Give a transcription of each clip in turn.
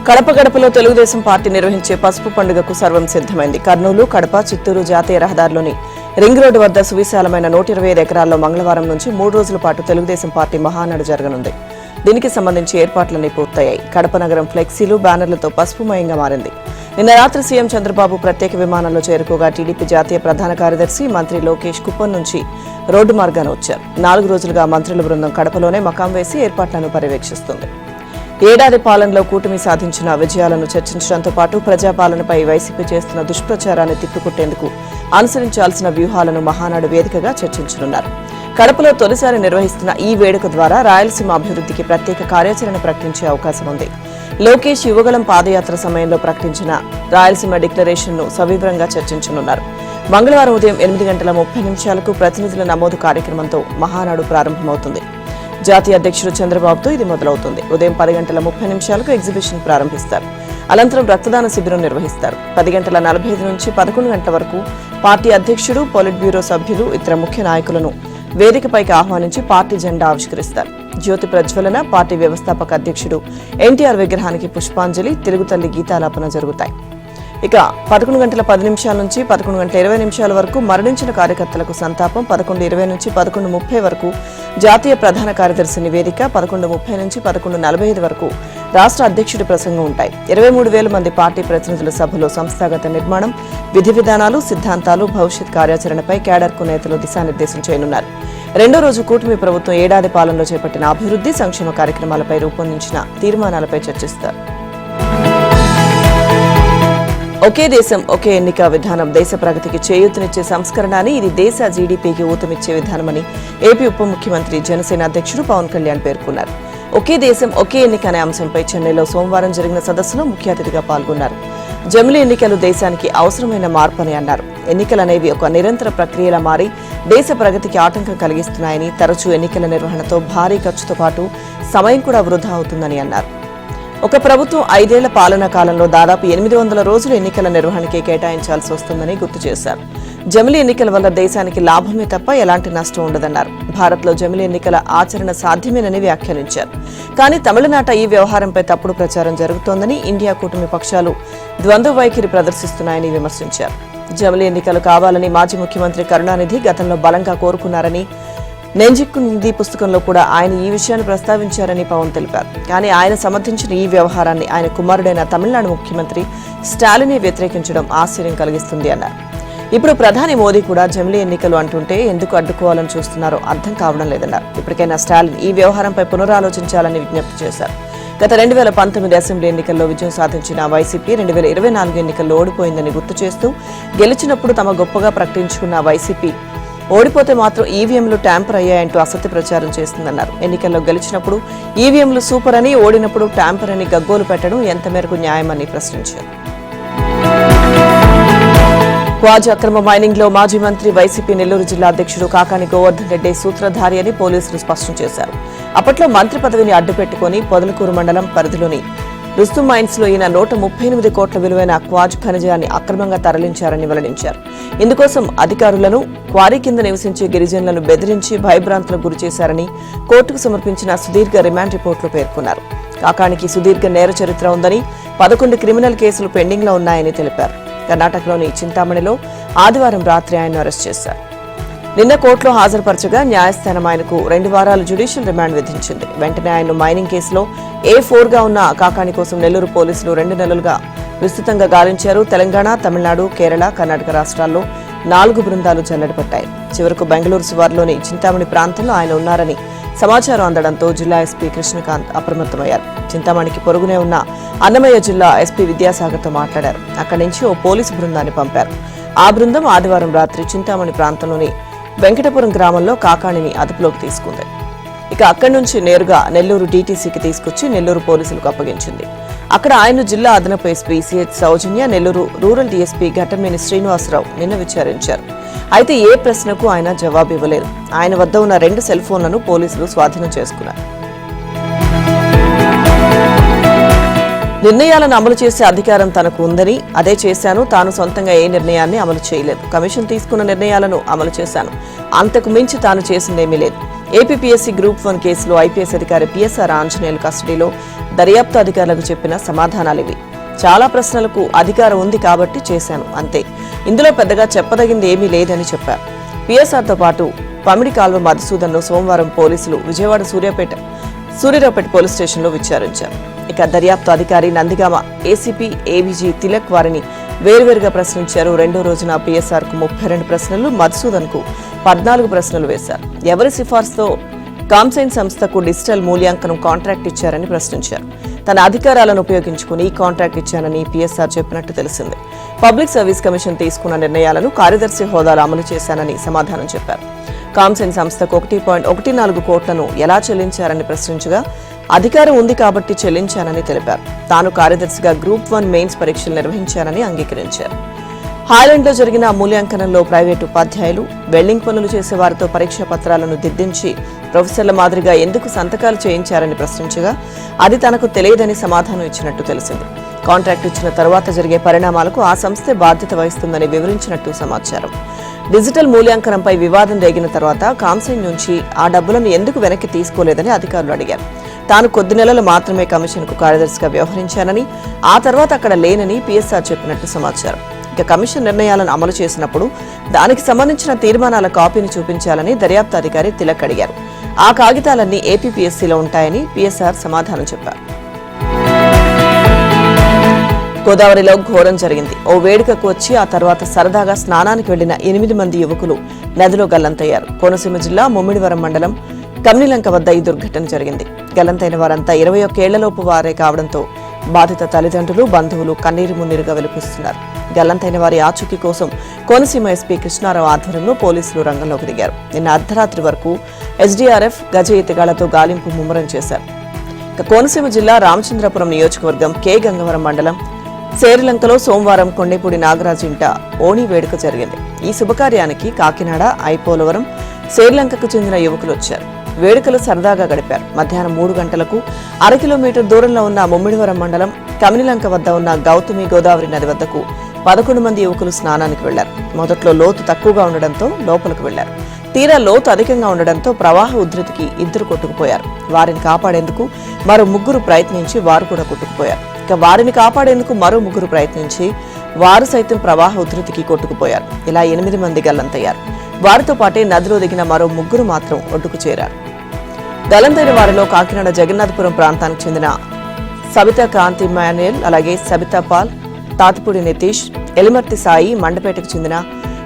కడప గడపలో తెలుగుదేశం పార్టీ నిర్వహించే పసుపు పండుగకు సర్వం సిద్ధమైంది. కర్నూలు, కడప, చిత్తూరు జాతీయ రహదారిలోని రింగ్ రోడ్డు వద్ద సువిశాలమైన 125 ఎకరాల్లో మంగళవారం నుంచి 3 రోజుల పాటు తెలుగుదేశం పార్టీ మహానాడు జరగనుంది. దీనికి సంబంధించి ఏర్పాట్లన్నీ పూర్తయ్యాయి. కడప నగరం ఫ్లెక్సీలు, బ్యానర్లతో పసుపుమయంగా మారింది. నిన్న రాత్రి సీఎం చంద్రబాబు ప్రత్యేక విమానంలో చేరుకోగా టీడీపీ జాతీయ ప్రధాన కార్యదర్శి మంత్రి లోకేష్ కుప్పం నుంచి రోడ్డు మార్గాన వచ్చారు. 4 రోజులుగా మంత్రుల బృందం కడపలోనే మకాం వేసి ఏర్పాట్లను పర్యవేక్షిస్తుంది. ఏడాది పాలనలో కూటమి సాధించిన విజయాలను చర్చించడంతో పాటు ప్రజాపాలనపై వైసీపీ చేస్తున్న దుష్ప్రచారాన్ని తిప్పికొట్టేందుకు అనుసరించాల్సిన వ్యూహాలను మహానాడు వేదికగా చర్చించనున్నారు. కడపలో తొలిసారి నిర్వహిస్తున్న ఈ వేడుక ద్వారా రాయలసీమ అభివృద్ధికి ప్రత్యేక కార్యాచరణ ప్రకటించే అవకాశం ఉంది. లోకేష్ యువగళం పాదయాత్ర సమయంలో ప్రకటించిన రాయలసీమ డిక్లరేషన్ను సవివరంగా చర్చించనున్నారు. మంగళవారం ఉదయం 8:30 ప్రతినిధుల నమోదు కార్యక్రమంతో మహానాడు ప్రారంభమవుతుంది. జాతీయ అధ్యక్షుడు చంద్రబాబుతో ఇది మొదలవుతుంది. ఉదయం 10:30 ఎగ్జిబిషన్ ప్రారంభిస్తారు. అనంతరం రక్తదాన శిబిరం నిర్వహిస్తారు. 10:45 నుంచి 11 గంటల వరకు పార్టీ అధ్యక్షుడు, పొలిట్ బ్యూరో సభ్యులు, ఇతర ముఖ్య నాయకులను వేదికపైకి ఆహ్వానించి పార్టీ జెండా ఆవిష్కరిస్తారు. జ్యోతి ప్రజ్వలన, పార్టీ వ్యవస్థాపక అధ్యక్షుడు ఎన్టీఆర్ విగ్రహానికి పుష్పాంజలి, తెలుగుతల్లి గీతాలాపన జరుగుతాయి. ఇక 11:10 నుంచి 11:20 వరకు మరణించిన కార్యకర్తలకు సంతాపం, 11:20 నుంచి 11:30 వరకు జాతీయ ప్రధాన కార్యదర్శి నివేదిక, 11:30 నుంచి 11:45 వరకు రాష్ట్ర అధ్యక్షుడి ప్రసంగం ఉంటాయి. 23,000 మంది పార్టీ ప్రతినిధుల సభలో సంస్థాగత నిర్మాణం, విధి విధానాలు, సిద్ధాంతాలు, భవిష్యత్ కార్యాచరణపై కేడర్కు నేతలు దిశానిర్దేశం చేయనున్నారు. రెండో రోజు కూటమి ప్రభుత్వం ఏడాది పాలనలో చేపట్టిన అభివృద్ధి, సంక్షేమ కార్యక్రమాలపై రూపొందించిన తీర్మానాలపై చర్చిస్తారు. ఒకే దేశం ఒకే ఎన్నిక విధానం దేశ ప్రగతికి చేయూతనిచ్చే సంస్కరణ అని, ఇది దేశ జీడీపీకి ఊతమిచ్చే విధానమని ఏపీ ఉప ముఖ్యమంత్రి, జనసేన అధ్యక్షుడు పవన్ కళ్యాణ్ పేర్కొన్నారు. ఒకే దేశం ఒకే ఎన్నిక అనే అంశంపై చెన్నైలో సోమవారం జరిగిన సదస్సులో ముఖ్య అతిథిగా పాల్గొన్నారు. జమిలీ ఎన్నికలు దేశానికి అవసరమైన మార్పని అన్నారు. ఎన్నికలనేవి ఒక నిరంతర ప్రక్రియలా మారి దేశ ప్రగతికి ఆటంకం కలిగిస్తున్నాయని, తరచూ ఎన్నికల నిర్వహణతో భారీ ఖర్చుతో పాటు సమయం కూడా వృధా అవుతుందని అన్నారు. ఒక ప్రభుత్వం 5 ఏళ్ల పాలనా కాలంలో దాదాపు 800 రోజులు ఎన్నికల నిర్వహణకే కేటాయించాల్సి వస్తుందని గుర్తు చేశారు. జమిలీ ఎన్నికల వల్ల దేశానికి లాభమే తప్ప ఎలాంటి నష్టం ఉండదన్నారు. భారత్లో జమిలీ ఎన్నికల ఆచరణ సాధ్యమేనని వ్యాఖ్యానించారు. కానీ తమిళనాట ఈ వ్యవహారంపై తప్పుడు ప్రచారం జరుగుతోందని, ఇండియా కూటమి పక్షాలు ద్వంద్వ వైఖరి ప్రదర్శిస్తున్నాయని విమర్శించారు. జమిలీ ఎన్నికలు కావాలని మాజీ ముఖ్యమంత్రి కరుణానిధి గతంలో బలంగా కోరుకున్నారని, నెంజిక్కు నిధి పుస్తకంలో కూడా ఆయన ఈ విషయాన్ని ప్రస్తావించారని పవన్ తెలిపారు. కానీ ఆయన సమర్థించిన ఈ వ్యవహారాన్ని ఆయన కుమారుడైన తమిళనాడు ముఖ్యమంత్రి స్టాలినే వ్యతిరేకించడం ఆశ్చర్యం కలిగిస్తుంది అన్నారు. ఇప్పుడు ప్రధాని మోదీ కూడా జమిలీ ఎన్నికలు అంటుంటే ఎందుకు అడ్డుకోవాలని చూస్తున్నారో అర్థం కావడం లేదన్నారు. ఇప్పటికైనా స్టాలిన్ ఈ వ్యవహారంపై పునరాలోచించాలని విజ్ఞప్తి చేశారు. గత 2019 అసెంబ్లీ ఎన్నికల్లో విజయం సాధించిన వైసీపీ 2024 ఎన్నికల్లో ఓడిపోయిందని గుర్తు చేస్తూ, గెలిచినప్పుడు తమ గొప్పగా ప్రకటించుకున్న వైసీపీ ఓడిపోతే మాత్రం ఈవీఎంలు ట్యాంపర్ అయ్యాయంటూ అసత్య ప్రచారం చేస్తుందన్నారు. ఎన్నికల్లో గెలిచినప్పుడు ఈవీఎంలు సూపర్ అని, ఓడినప్పుడు ట్యాంపర్ అని గగ్గోలు పెట్టడం ఎంత మేరకు న్యాయమని ప్రశ్నించారు. క్వాజ్ అక్రమ మైనింగ్ లో మాజీ మంత్రి, వైసీపీ నెల్లూరు జిల్లా అధ్యక్షుడు కాకాని గోవర్ధన్ రెడ్డి సూత్రధారి అని పోలీసులు స్పష్టం చేశారు. అప్పట్లో మంత్రి పదవిని అడ్డుపెట్టుకుని పొదలకూరు మండలం పరిధిలోని రుస్తుం మైన్స్ లో ఈయన 138 కోట్ల విలువైన క్వాజ్ ఖనిజాన్ని అక్రమంగా తరలించారని వెల్లడించారు. ఇందుకోసం అధికారులను, క్వారీ కింద నివసించే గిరిజనులను బెదిరించి భయభ్రాంతులకు గురిచేశారని కోర్టుకు సమర్పించిన సుదీర్ఘ రిమాండ్ రిపోర్టులో పేర్కొన్నారు. కాకానికి సుదీర్ఘ నేర చరిత్ర ఉందని, 11 క్రిమినల్ కేసులు పెండింగ్ లో ఉన్నాయని తెలిపారు. కర్ణాటకలోని చింతామణిలో ఆదివారం రాత్రి ఆయన్ను అరెస్ట్ చేశారు. నిన్న కోర్టులో హాజరుపరచగా న్యాయస్థానం ఆయనకు 2 వారాలు జ్యుడిషియల్ రిమాండ్ విధించింది. వెంటనే ఆయన్ను మైనింగ్ కేసులో A4గా ఉన్న కాకాని కోసం నెల్లూరు పోలీసులు 2 నెలలుగా విస్తృతంగా గాలించారు. తెలంగాణ, తమిళనాడు, కేరళ, కర్ణాటక రాష్ట్రాల్లో 4 బృందాలు జల్లెడపట్టాయి. చివరకు బెంగళూరు శివార్లోని చింతామణి ప్రాంతంలో ఆయన ఉన్నారని సమాచారం అందడంతో జిల్లా ఎస్పీ కృష్ణకాంత్ అప్రమత్తమయ్యారు. చింతామణికి పొరుగునే ఉన్న అన్నమయ్య జిల్లా ఎస్పీ విద్యాసాగర్తో మాట్లాడారు. అక్కడి నుంచి ఓ పోలీసు బృందాన్ని పంపారు. ఆ బృందం ఆదివారం రాత్రి చింతామణి ప్రాంతంలోని వెంకటపురం గ్రామంలో కాకాణిని అదుపులోకి తీసుకుంది. ఇక అక్కడి నుంచి నేరుగా నెల్లూరు డీటీసీకి తీసుకొచ్చి నెల్లూరు పోలీసులకు అప్పగించింది. అక్కడ ఆయన జిల్లా అదనపు ఎస్పీ సిహెచ్ సౌజన్య, నెల్లూరు రూరల్ డీఎస్పీ ఘట్టమనేని శ్రీనివాసరావు నిన్న విచారించారు. అయితే ఏ ప్రశ్నకు ఆయన జవాబు ఇవ్వలేదు. ఆయన వద్ద ఉన్న 2 సెల్ ఫోన్లను పోలీసులు స్వాధీనం చేసుకున్నారు. నిర్ణయాలను అమలు చేసే అధికారం తనకు ఉందని, అదే చేశాను. తాను సొంతంగా ఏ నిర్ణయాన్ని అమలు చేయలేదు. కమిషన్ తీసుకున్న నిర్ణయాలను అమలు చేశాను. అంతకు మించి తాను చేసిందేమీ లేదు. ఏపీపీఎస్సీ గ్రూప్ 1 కేసులో ఐపీఎస్ అధికారి పిఎస్ఆర్ ఆంజనేయులు కస్టడీలో దర్యాప్తు అధికారులకు చెప్పిన సమాధానాలివి. చాలా ప్రశ్నలకు అధికారం ఉంది కాబట్టి చేశాను అంతే, ఇందులో పెద్దగా చెప్పదగింది ఏమీ లేదని చెప్పారు. పిఎస్ఆర్తో పాటు పమిడి కాల్వ మధుసూదన్ను సోమవారం పోలీసులు విజయవాడ సూర్యారావుపేట పోలీస్ స్టేషన్లో విచారించారు. ఇక దర్యాప్తు అధికారి నందిగామ ఏసీపీ ఏవీజీ తిలక్ వారిని వేర్వేరుగా ప్రశ్నించారు. రెండో రోజున పిఎస్ఆర్ కు 32 ప్రశ్నలు, మధుసూదన్ కు 14 ప్రశ్నలు వేశారు. ఎవరి సిఫార్సుతో కామ్సైన్ సంస్థకు డిజిటల్ మూల్యాంకనం కాంట్రాక్ట్ ఇచ్చారని ప్రశ్నించారు. తన అధికారాలను ఉపయోగించుకుని కాంట్రాక్ట్ ఇచ్చానని పిఎస్ఆర్ చెప్పినట్టు తెలిసింది. పబ్లిక్ సర్వీస్ కమిషన్ తీసుకున్న నిర్ణయాలను కార్యదర్శి హోదాలో అమలు చేశానని సమాధానం చెప్పారు. కామ్సైన్ సంస్థకు 1.14 కోట్లను ఎలా చెల్లించారని ప్రశ్నించగా అధికారం ఉంది కాబట్టి చెల్లించానని తెలిపారు. తాను కార్యదర్శిగా గ్రూప్ 1 మెయిన్స్ పరీక్షలు నిర్వహించానని అంగీకరించారు. హాయ్లాండ్ లో జరిగిన మూల్యాంకనంలో ప్రైవేటు ఉపాధ్యాయులు, వెల్డింగ్ పనులు చేసే వారితో పరీక్షా పత్రాలను దిద్దించి ప్రొఫెసర్ల మాదిరిగా ఎందుకు సంతకాలు చేయించారని ప్రశ్నించగా అది తనకు తెలియదని సమాధానం ఇచ్చినట్టు తెలిసింది. కాంట్రాక్ట్ ఇచ్చిన తర్వాత జరిగే పరిణామాలకు ఆ సంస్థే బాధ్యత వహిస్తుందని వివరించినట్టు సమాచారం. డిజిటల్ మూల్యాంకనంపై వివాదం రేగిన తర్వాత కామ్సైన్ నుంచి ఆ డబ్బులను ఎందుకు వెనక్కి తీసుకోలేదని అధికారులు అడిగారు. తాను కొద్ది నెలలు మాత్రమే కమిషన్కు కార్యదర్శిగా వ్యవహరించానని, ఆ తర్వాత అక్కడ లేనని పిఎస్ఆర్ చెప్పినట్టు సమాచారం. ఇక కమిషన్ నిర్ణయాలను అమలు చేసినప్పుడు దానికి సంబంధించిన తీర్మానాల కాపీని చూపించాలని దర్యాప్తు అధికారి తిలక్ అడిగారు. ఆ కాగితాలన్నీ ఏపీపీఎస్సీలో ఉంటాయని పిఎస్ఆర్ సమాధానం చెప్పారు. గోదావరిలో ఘోరం జరిగింది. ఓ వేడుకకు వచ్చి ఆ తర్వాత సరదాగా స్నానానికి వెళ్లిన 8 మంది యువకులు నదిలో గల్లంతయ్యారు. కోనసీమ జిల్లా ముమ్మిడివరం మండలం కమ్నిలంక వద్ద ఈ దుర్ఘటన జరిగింది. గల్లంతైన వారంతా 21 ఏళ్లలోపు వారే కావడంతో బాధిత తల్లిదండ్రులు, బంధువులు కన్నీరు మున్నీరుగా వెలిపిస్తున్నారు. గల్లంతైన వారి ఆచూకీ కోసం కోనసీమ ఎస్పీ కృష్ణారావు ఆధ్వర్యంలో పోలీసులు రంగంలోకి దిగారు. నిన్న అర్ధరాత్రి వరకు ఎస్డీఆర్ఎఫ్ గజ ఈతగాళ్లతో గాలింపు ముమ్మరం చేశారు. కోనసీమ జిల్లా రామచంద్రపురం నియోజకవర్గం కె గంగవరం మండలం సేరిలంకలో సోమవారం కొండేపూడి నాగరాజు ఇంట ఓణి వేడుక జరిగింది. ఈ శుభకార్యానికి కాకినాడ, ఐపోలవరం, సేరిలంకకు చెందిన యువకులు వచ్చారు. వేడుకలు సరదాగా గడిపారు. మధ్యాహ్నం 3 గంటలకు 1/2 కిలోమీటర్ దూరంలో ఉన్న ముమ్మిడివరం మండలం కమినిలంక వద్ద ఉన్న గౌతమి గోదావరి నది వద్దకు 11 మంది యువకులు స్నానానికి వెళ్లారు. మొదట్లో లోతు తక్కువగా ఉండడంతో లోపలికి వెళ్లారు. తీరా లోతు అధికంగా ఉండడంతో ప్రవాహ ఉధృతికి 2 కొట్టుకుపోయారు. వారిని కాపాడేందుకు మరో 3 ప్రయత్నించి వారు కూడా కొట్టుకుపోయారు. ఇక వారిని కాపాడేందుకు మరో 3 ప్రయత్నించి వారు సైతం ప్రవాహ ఉధృతికి కొట్టుకుపోయారు. ఇలా 8 మంది గల్లంతయ్యారు. వారితో పాటే నదిలో దిగిన మరో 3 మాత్రం ఒడ్డుకు చేరారు. గల్లంతైన వారిలో కాకినాడ జగన్నాథపురం ప్రాంతానికి చెందిన సబితా కాంతి మాన్యుయల్, అలాగే సబితా పాల్, తాతిపూడి నితీష్, ఎలిమర్తి సాయి, మండపేటకు చెందిన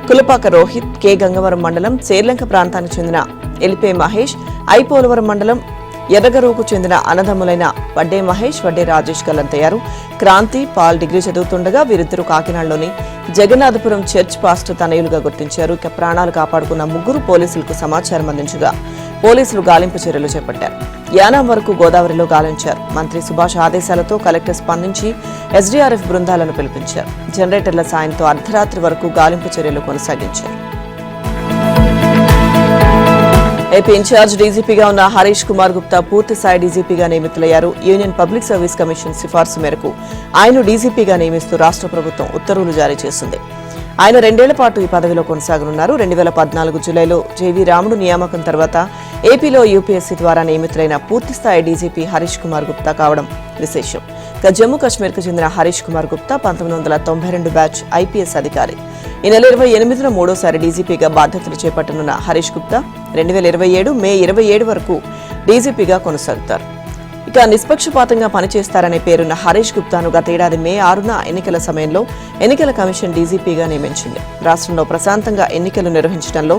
కులపాక రోహిత్, కె గంగవరం మండలం సేర్లంక ప్రాంతానికి చెందిన ఎలిపే మహేష్, ఐపోలవరం మండలం ఎర్రగరువుకు చెందిన అన్నదమ్ములైన వడ్డే మహేష్, వడ్డే రాజేష్ గల్లంతయ్యారు. క్రాంతి, పాల్ డిగ్రీ చదువుతుండగా వీరిద్దరూ కాకినాడలోని జగన్నాథపురం చర్చ్ పాస్టర్ తనయులుగా గుర్తించారు. ఇక ప్రాణాలు కాపాడుకున్న 3 పోలీసులకు సమాచారం అందించగా పోలీసులు గాలింపు చర్యలు చేపట్టారు. యానాం వరకు గోదావరిలో గాలించారు. మంత్రి సుభాష్ ఆదేశాలతో కలెక్టర్ స్పందించి ఎస్డీఆర్ఎఫ్ బృందాలను పిలిపించారు. జనరేటర్ల సాయంతో అర్ధరాత్రి వరకు గాలింపు చర్యలు కొనసాగించారు. ఏపీ ఇన్ఛార్జ్ డీజీపీగా ఉన్న హరీష్ కుమార్ గుప్తా పూర్తి స్థాయి డీజీపీగా నియమితులయ్యారు. యూనియన్ పబ్లిక్ సర్వీస్ కమిషన్ సిఫార్సు మేరకు ఆయన డీజీపీగా నియమిస్తూ రాష్ట్ర ప్రభుత్వం ఉత్తర్వులు జారీ చేసింది. ఆయన 2 ఏళ్ల పాటు ఈ పదవిలో కొనసాగనున్నారు. 2014 జూలైలో జేవీ రాముడు నియామకం తర్వాత ఏపీలో యూపీఎస్సీ ద్వారా నియమితులైన పూర్తిస్థాయి డీజీపీ హరీష్ కుమార్ గుప్తా కావడం విశేషం. ఇక జమ్మూ కాశ్మీర్కు చెందిన హరీష్ కుమార్ గుప్తా 1992 బ్యాచ్ ఐపీఎస్ అధికారి. ఈ నెల 28న 3వసారి డీజీపీగా బాధ్యతలు చేపట్టనున్న హరీష్ గుప్తా 2027 మే 27 వరకు డీజీపీగా కొనసాగుతారు. ఇక నిష్పక్షపాతంగా పనిచేస్తారనే పేరున్న హరీష్ గుప్తాను గతేడాది మే 6న ఎన్నికల సమయంలో ఎన్నికల కమిషన్ డీజీపీగా నియమించింది. రాష్ట్రంలో ప్రశాంతంగా ఎన్నికలు నిర్వహించడంలో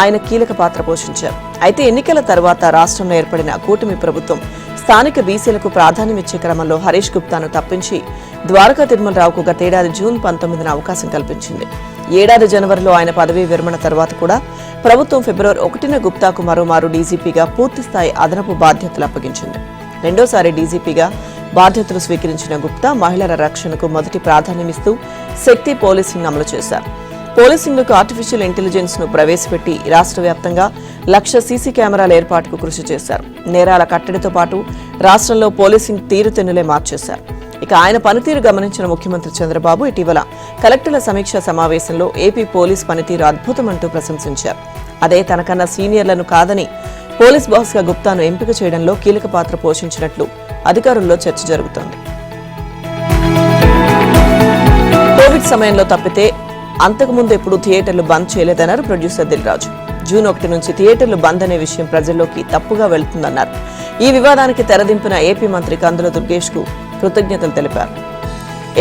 ఆయన కీలక పాత్ర పోషించారు. అయితే ఎన్నికల తర్వాత రాష్ట్రంలో ఏర్పడిన కూటమి ప్రభుత్వం స్థానిక బీసీలకు ప్రాధాన్యమిచ్చే క్రమంలో హరీష్ గుప్తాను తప్పించి ద్వారకా తిరుమలరావుకు గతేడాది జూన్ 19న అవకాశం కల్పించింది. ఏడాది జనవరిలో ఆయన పదవీ విరమణ తర్వాత కూడా ప్రభుత్వం ఫిబ్రవరి 1న గుప్తాకు మరోమారు డీజీపీగా పూర్తిస్థాయి అదనపు బాధ్యతలు అప్పగించింది. రెండోసారి డీజీపీగా బాధ్యతలు స్వీకరించిన గుప్తా మహిళల రక్షణకు మొదటి ప్రాధాన్యమిస్తూ శక్తి పోలీసింగ్ అమలు చేశారు. పోలీసింగ్లకు ఆర్టిఫిషియల్ ఇంటెలిజెన్స్ ను ప్రవేశపెట్టి రాష్ట్ర వ్యాప్తంగా 1,00,000 సీసీ కెమెరాల ఏర్పాటుకు కృషి చేశారు. నేరాల కట్టడితో పాటు రాష్ట్రంలో పోలీసింగ్ తీరుతెన్నులే మార్చేశారు. ఇక ఆయన పనితీరు గమనించిన ముఖ్యమంత్రి చంద్రబాబు ఇటీవల కలెక్టర్ల సమీక్షా సమావేశంలో ఏపీ పోలీస్ పనితీరు అద్భుతమంటూ ప్రశంసించారు. అదే తనకన్నా సీనియర్లను కాదని పోలీస్ బాస్ గా గుప్తాను ఎంపిక చేయడంలో కీలక పాత్ర పోషించినట్లు అధికారుల్లో చర్చ జరుగుతోంది. కోవిడ్ సమయంలో తప్పితే అంతకుముందు ఎప్పుడు థియేటర్లు బంద్ చేయలేదన్నారు ప్రొడ్యూసర్ దిల్ రాజు. జూన్ 1 నుంచి థియేటర్లు బంద్ అనే విషయం ప్రజల్లోకి తప్పుగా వెళ్తుందన్నారు. ఈ వివాదానికి తెరదింపిన ఏపీ మంత్రి కందుల దుర్గేష్ కు కృతజ్ఞతలు తెలిపారు.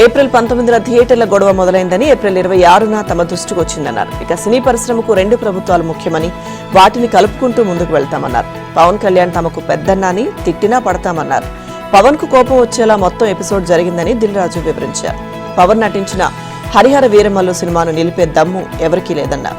ఏప్రిల్ 19న థియేటర్ల గొడవ మొదలైందని, ఏప్రిల్ 26న తమ దృష్టికి వచ్చిందన్నారు. ఇక సినీ పరిశ్రమకు 2 ప్రభుత్వాలు ముఖ్యమని, వాటిని కలుపుకుంటూ ముందుకు వెళ్తామన్నారు. పవన్ కళ్యాణ్ తమకు పెద్దన్నాని, తిట్టినా పడతామన్నారు. పవన్ కు కోపం వచ్చేలా మొత్తం ఎపిసోడ్ జరిగిందని దిల్ రాజు వివరించారు. పవన్ నటించిన హరిహర వీరమల్లు సినిమాను నిలిపే దమ్ము ఎవరికీ లేదన్నారు.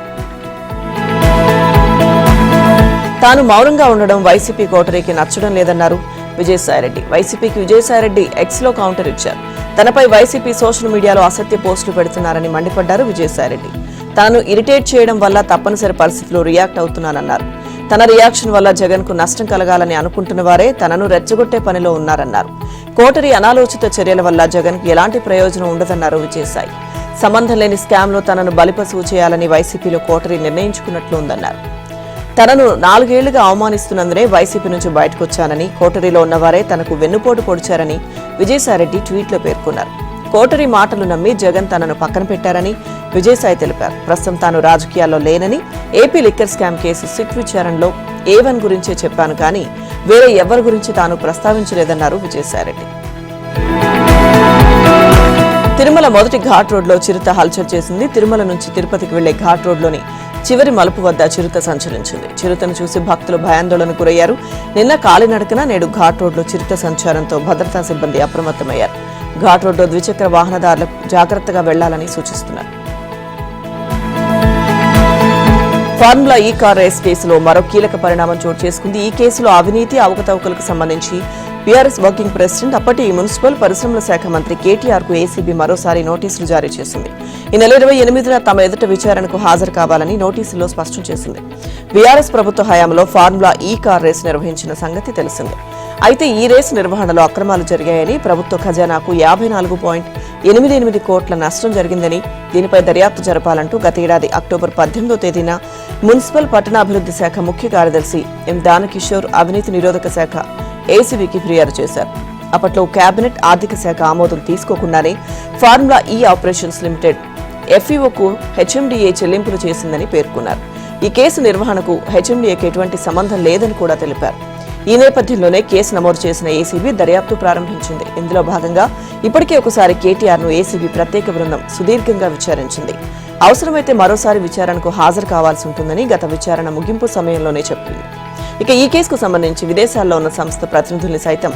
తాను మౌనంగా ఉండడం వైసీపీ కోటరీకి నచ్చడం లేదన్నారు విజయసాయిరెడ్డి. వైసీపీకి విజయసాయిరెడ్డి ఎక్స్ లో కౌంటర్ ఇచ్చారు. తనపై వైసీపీ సోషల్ మీడియాలో అసత్య పోస్టులు పెడుతున్నారని మండిపడ్డారు విజయసాయిరెడ్డి. తాను ఇరిటేట్ చేయడం వల్ల తప్పనిసరి పరిస్థితుల్లో రియాక్ట్ అవుతున్నానన్నారు. తన రియాక్షన్ వల్ల జగన్ కు నష్టం కలగాలని అనుకుంటున్న వారే తనను రెచ్చగొట్టే పనిలో ఉన్నారన్నారు. కోటరీ అనాలోచిత చర్యల వల్ల జగన్ కు ఎలాంటి ప్రయోజనం ఉండదన్నారు విజయసాయి. సంబంధం లేని స్కామ్ లో తనను బలిపశువు చేయాలని వైసీపీలో కోటరీ నిర్ణయించుకున్నట్లు ఉందన్నారు. తనను 4 ఏళ్లుగా అవమానిస్తున్నందునే వైసీపీ నుంచి బయటకొచ్చానని, కోటరీలో ఉన్నవారే తనకు వెన్నుపోటు పొడిచారని విజయసాయిరెడ్డి ట్వీట్లో పేర్కొన్నారు. కోటరీ మాటలు నమ్మి జగన్ తనను పక్కన పెట్టారని విజయసాయి తెలిపారు. ప్రస్తుతం తాను రాజకీయాల్లో లేనని, AP liquor scam case SIT విచారణలో A1 గురించే చెప్పాను కానీ వేరే ఎవరి గురించి తాను ప్రస్తావించలేదన్నారు విజయసాయిరెడ్డి. తిరుమల మొదటి ఘాట్ రోడ్లో చిరుత హల్చల్ చేసింది. తిరుమల నుంచి తిరుపతికి వెళ్లే ఘాట్ రోడ్లోని చివరి మలుపు వద్ద చిరుత సంచరించింది. చిరుతను చూసి భక్తులు భయాందోళనకు గురయ్యారు. నిన్న కాలినడకన, నేడు ఘాట్ రోడ్లో చిరుత సంచారంతో భద్రతా సిబ్బంది అప్రమత్తమయ్యారు. ఘాట్ రోడ్లో ద్విచక్ర వాహనదారులకు జాగ్రత్తగా వెళ్లాలని సూచిస్తున్నారు. ఫార్ములా ఈ కార్ రేస్ కేసులో మరో కీలక పరిణామం చోటు చేసుకుంది. ఈ కేసులో అవినీతి, అవకతవకలకు సంబంధించి బీఆర్ఎస్ వర్కింగ్ ప్రెసిడెంట్, అప్పటి మున్సిపల్ పరిశ్రమల శాఖ మంత్రి కేటీఆర్ కు ఏసీబీ మరోసారి నోటీసులు జారీ చేసింది. ఈ నెల 28న తమ ఎదుట విచారణకు హాజరు కావాలని నోటీసుల్లో స్పష్టం చేసింది. బీఆర్ఎస్ ప్రభుత్వ హయాంలో ఫార్ములా ఈ కార్ రేసు నిర్వహించిన సంగతి తెలిసిందే. అయితే ఈ రేసు నిర్వహణలో అక్రమాలు జరిగాయని, ప్రభుత్వ ఖజానాకు 54.88 కోట్ల నష్టం జరిగిందని, దీనిపై దర్యాప్తు జరపాలంటూ గత ఏడాది అక్టోబర్ 18వ తేదీన మున్సిపల్ పట్టణాభివృద్ధి శాఖ ముఖ్య కార్యదర్శి ఎం దానకిషోర్ అవినీతి నిరోధక శాఖ ఏసీబీకి ఫిర్యాదు చేశారు. అప్పట్లో కేబినెట్ ఆర్థిక శాఖ ఆమోదం తీసుకోకుండానే ఫార్ములా ఈ ఆపరేషన్స్ లిమిటెడ్ ఎఫ్ఈఓకు హెచ్ఎండిఏ చెల్లింపులు చేసిందని పేర్కొన్నారు. ఈ కేసు నిర్వహణకు హెచ్ఎండిఏకి ఎటువంటి సంబంధం లేదని కూడా తెలిపారు. ఈ నేపథ్యంలోనే కేసు నమోదు చేసిన ఏసీబీ దర్యాప్తు ప్రారంభించింది. ఇందులో భాగంగా ఇప్పటికే ఒకసారి కేటీఆర్ ను ఏసీబీ ప్రత్యేక బృందం సుదీర్ఘంగా విచారించింది. అవసరమైతే మరోసారి విచారణకు హాజరు కావాల్సి ఉంటుందని గత విచారణ ముగింపు సమయంలోనే చెప్పింది. ఇక ఈ కేసుకు సంబంధించి విదేశాల్లో ఉన్న సంస్థ ప్రతినిధుల్ని సైతం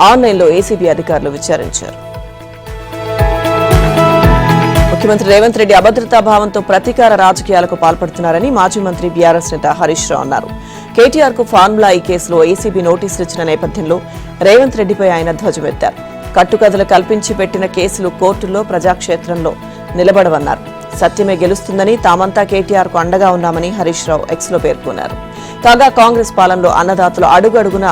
ఆన్లైన్లో ఏసీబీ అధికారులు విచారించారు. ముఖ్యమంత్రి రేవంత్ రెడ్డి అభద్రతా భావంతో ప్రతీకార రాజకీయాలకు పాల్పడుతున్నారని మాజీ మంత్రి బీఆర్ఎస్ నేత హరీష్ రావు అన్నారు. కేటీఆర్ కు ఫార్ములా ఈ కేసులో ఏసీబీ నోటీసులు ఇచ్చిన నేపథ్యంలో రేవంత్ రెడ్డిపై ఆయన ధ్వజమెత్తారు. కట్టుకథలు కల్పించి పెట్టిన కేసులు కోర్టుల్లో, ప్రజాక్షేత్రంలో నిలబడవన్నారు. సత్యమే గెలుస్తుందని, తామంతా కేటీఆర్ కు అండగా ఉన్నామని హరీష్ రావు ఎక్స్ లో పేర్కొన్నారు. కాగా కాంగ్రెస్ పాలనలో అన్నదాతలు అడుగడుగునా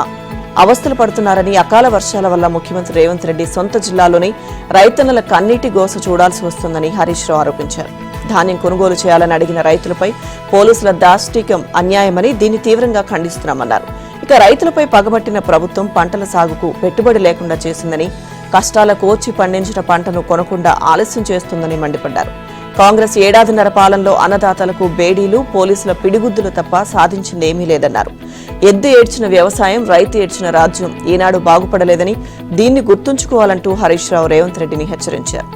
అవస్థలు పడుతున్నారని, అకాల వర్షాల వల్ల ముఖ్యమంత్రి రేవంత్ రెడ్డి సొంత జిల్లాలోని రైతన్నల కన్నీటి గోస చూడాల్సి వస్తుందని హరీష్ రావు ఆరోపించారు. ధాన్యం కొనుగోలు చేయాలని అడిగిన రైతులపై పోలీసుల దాష్టీకం అన్యాయమని, దీన్ని తీవ్రంగా ఖండిస్తున్నామన్నారు. ఇక రైతులపై పగబట్టిన ప్రభుత్వం పంటల సాగుకు పెట్టుబడి లేకుండా చేసిందని, కష్టాల కోర్చి పండించిన పంటను కొనకుండా ఆలస్యం చేస్తుందని మండిపడ్డారు. కాంగ్రెస్ ఏడాదిన్నర పాలనలో అన్నదాతలకు బేడీలు, పోలీసుల పిడిగుద్దులు తప్ప సాధించిందేమీ లేదన్నారు. ఎద్దు ఏడ్చిన వ్యవసాయం, రైతు ఏడ్చిన రాజ్యం ఈనాడు బాగుపడలేదని, దీన్ని గుర్తుంచుకోవాలంటూ హరీష్ రావు రేవంత్ రెడ్డిని హెచ్చరించారు.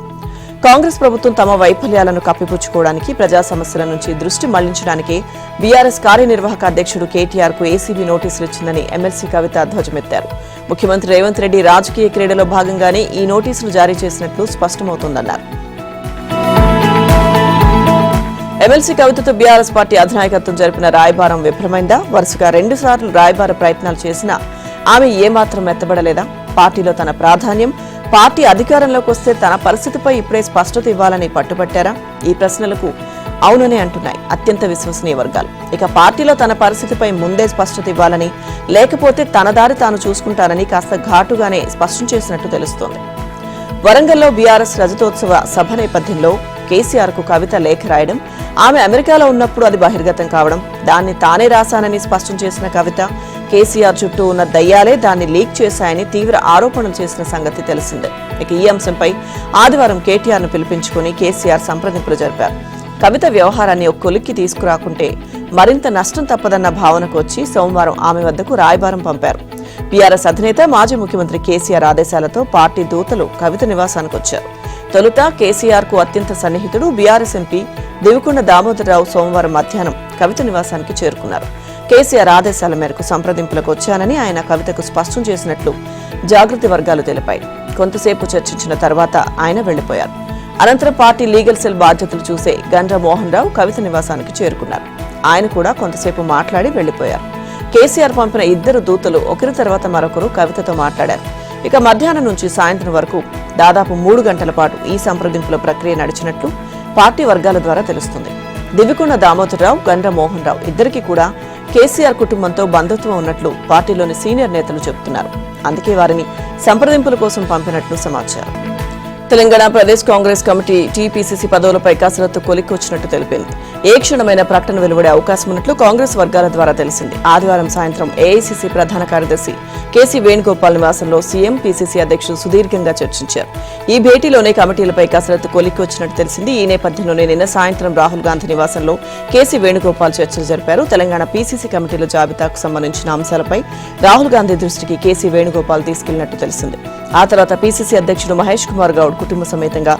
కాంగ్రెస్ ప్రభుత్వం తమ వైఫల్యాలను కప్పిపుచ్చుకోవడానికి, ప్రజా సమస్యల నుంచి దృష్టి మళ్లించడానికి బీఆర్ఎస్ కార్యనిర్వాహక అధ్యక్షుడు కేటీఆర్ కు ఏసీబీ నోటీసులు ఇచ్చిందని ఎమ్మెల్సీ కవిత ధ్వజమెత్తారు. ముఖ్యమంత్రి రేవంత్ రెడ్డి రాజకీయ క్రీడలో భాగంగానే ఈ నోటీసులు జారీ చేసినట్లు స్పష్టమవుతోందన్నారు. ఎమ్మెల్సీ కవితతో బీఆర్ఎస్ పార్టీ అధినాయకత్వం జరిపిన రాయబారం విఫలమైందా? వరుసగా 2 సార్లు రాయబార ప్రయత్నాలు చేసినా ఆమె ఏమాత్రం మెత్తబడలేదా? పార్టీలో తన ప్రాధాన్యం, పార్టీ అధికారంలోకి వస్తే తన పరిస్థితిపై ఇప్పుడే స్పష్టత ఇవ్వాలని పట్టుబట్టారా? ఈ ప్రశ్నలకు అవుననే అంటున్నాయి అత్యంత విశ్వసనీయ వర్గాలు. ఇక పార్టీలో తన పరిస్థితిపై ముందే స్పష్టత ఇవ్వాలని, లేకపోతే తన దారి తాను చూసుకుంటారని కాస్త ఘాటుగానే స్పష్టం చేసినట్టు తెలుస్తోంది. వరంగల్లో బీఆర్ఎస్ రజతోత్సవ సభ నేపథ్యంలో కేసీఆర్ కు కవిత లేఖ రాయడం, ఆమె అమెరికాలో ఉన్నప్పుడు అది బహిర్గతం కావడం, దాన్ని తానే రాశానని స్పష్టం చేసిన కవిత కేసీఆర్ చుట్టూ ఉన్న దయ్యాలే దాన్ని లీక్ చేశాయని తీవ్ర ఆరోపణలు చేసిన సంగతి తెలిసిందే. ఇక ఈ అంశంపై ఆదివారం కేటీఆర్ ను పిలిపించుకుని కేసీఆర్ సంప్రదింపులు జరిపారు. కవిత వ్యవహారాన్ని ఒక కొలిక్కి తీసుకురాకుంటే మరింత నష్టం తప్పదన్న భావనకు వచ్చి సోమవారం ఆమె వద్దకు రాయబారం పంపారు. బీఆర్ఎస్ అధినేత మాజీ ముఖ్యమంత్రి కేసీఆర్ ఆదేశాలతో పార్టీ దూతలు కవిత నివాసానికి వచ్చారు. తొలుత కేసీఆర్ కు అత్యంత సన్నిహితుడు బీఆర్ఎస్ ఎంపీ దేవికొండ దామోదరరావు సోమవారం మధ్యాహ్నం కవిత నివాసానికి చేరుకున్నారు. కేసీఆర్ ఆదేశాల మేరకు సంప్రదింపులకు వచ్చానని ఆయన కవితకు స్పష్టం చేసినట్లు జాగృతి వర్గాలు తెలిపాయి. కొంతసేపు చర్చించిన తర్వాత ఆయన వెళ్లిపోయారు. అనంతరం పార్టీ లీగల్ సెల్ బాధ్యతలు చూసే గండ్ర మోహన్ రావు కవిత నివాసానికి చేరుకున్నారు. ఆయన కూడా కొంతసేపు మాట్లాడి వెళ్లిపోయారు. కేసీఆర్ పంపిన ఇద్దరు దూతలు ఒకరి తర్వాత మరొకరు కవితతో మాట్లాడారు. ఇక మధ్యాహ్నం నుంచి సాయంత్రం వరకు దాదాపు 3 గంటల పాటు ఈ సంప్రదింపుల ప్రక్రియ నడిచినట్లు పార్టీ వర్గాల ద్వారా తెలుస్తుంది. దివికొండ దామోదరరావు, గండ్ర మోహన్ రావు ఇద్దరికీ కూడా కేసీఆర్ కుటుంబంతో బంధుత్వం ఉన్నట్లు పార్టీలోని సీనియర్ నేతలు చెబుతున్నారు. అందుకే వారిని సంప్రదింపుల కోసం పంపినట్లు సమాచారం. తెలంగాణ ప్రదేశ్ కాంగ్రెస్ కమిటీ టీపీసీసీ పదవులపై కసరత్తు కొలిక్కొచ్చినట్టు తెలిపింది. ఏ క్షణమైన ప్రకటన వెలువడే అవకాశం ఉన్నట్లు కాంగ్రెస్ వర్గాల ద్వారా తెలిసింది. ఆదివారం సాయంత్రం ఏఐసీసీ ప్రధాన కార్యదర్శి కేసీ వేణుగోపాల్ నివాసంలో సీఎం, పీసీసీ అధ్యక్షులు సుదీర్ఘంగా చర్చించారు. ఈ భేటీలోనే కమిటీలపై కసరత్తు కొలిక్కొచ్చినట్టు తెలిసింది. ఈ నేపథ్యంలోనే నిన్న సాయంత్రం రాహుల్ గాంధీ నివాసంలో కేసీ వేణుగోపాల్ చర్చలు జరిపారు. తెలంగాణ పీసీసీ కమిటీల జాబితాకు సంబంధించిన అంశాలపై రాహుల్ గాంధీ దృష్టికి కేసీ వేణుగోపాల్ తీసుకెళ్లినట్టు తెలిసింది. ఆ తర్వాత పీసీసీ అధ్యక్షుడు మహేష్ కుమార్ గౌడ్ కుటుంబ సమేతంగా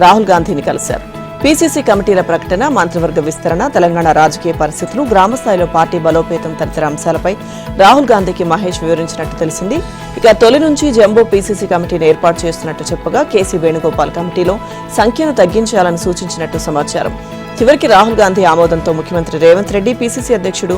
రాహుల్ గాంధీని కలిశారు. పీసీసీ కమిటీల ప్రకటన, మంత్రివర్గ విస్తరణ, తెలంగాణ రాజకీయ పరిస్థితులు, గ్రామస్థాయిలో పార్టీ బలోపేతం తదితర అంశాలపై రాహుల్ గాంధీకి మహేష్ వివరించినట్టు తెలిసింది. ఇక తొలి నుంచి జంబో పీసీసీ కమిటీని ఏర్పాటు చేస్తున్నట్టు చెప్పగా కేసీ వేణుగోపాల్ కమిటీలో సంఖ్యను తగ్గించాలని సూచించినట్టు సమాచారం. చివరికి రాహుల్ గాంధీ ఆమోదంతో ముఖ్యమంత్రి రేవంత్ రెడ్డి, పీసీసీ అధ్యక్షుడు